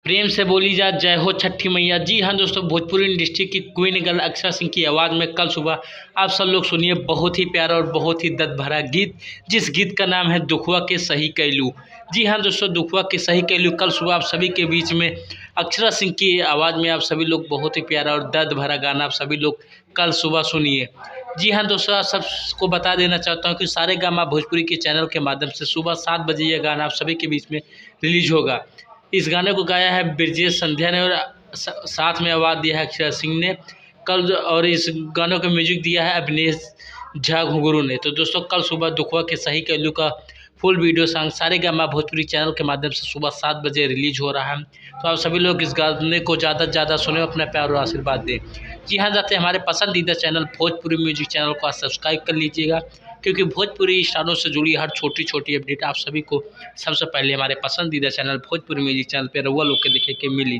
प्रेम से बोली जा जय हो छठी मैया। जी हाँ दोस्तों, भोजपुरी इंडस्ट्री की क्वीन गर्ल अक्षरा सिंह की आवाज़ में कल सुबह आप सब लोग सुनिए बहुत ही प्यारा और बहुत ही दर्द भरा गीत, जिस गीत का नाम है दुखवा के सही कैलू। जी हाँ दोस्तों, दुखवा के सही कैलू कल सुबह आप सभी के बीच में अक्षरा सिंह की आवाज़ में आप सभी लोग बहुत ही प्यारा और दर्द भरा गाना आप सभी लोग कल सुबह सुनिए। जी हाँ दोस्तों, आप सबको बता देना चाहता हूँ कि सारेगामा भोजपुरी के चैनल के माध्यम से सुबह 7 बजे यह गाना आप सभी के बीच में रिलीज होगा। इस गाने को गाया है ब्रिजेश संध्या ने और साथ में आवाज़ दिया है अक्षरा सिंह ने कल, और इस गानों का म्यूजिक दिया है अभिनेश झा घुंगरू ने। तो दोस्तों, कल सुबह दुखवा के सही कैलू का full video song Saregama Bhojpuri channel के माध्यम से सुबह 7 बजे रिलीज हो रहा है। तो आप सभी लोग इस गाने को ज़्यादा से ज़्यादा सुने, अपना प्यार और आशीर्वाद दें। जी हाँ, जाते हमारे पसंदीदा चैनल भोजपुरी म्यूजिक चैनल को सब्सक्राइब कर लीजिएगा, क्योंकि भोजपुरी स्टारों से जुड़ी हर छोटी छोटी अपडेट आप सभी को सबसे पहले हमारे पसंदीदा चैनल भोजपुरी म्यूजिक चैनल पर रउआ लोग के देखे के मिली।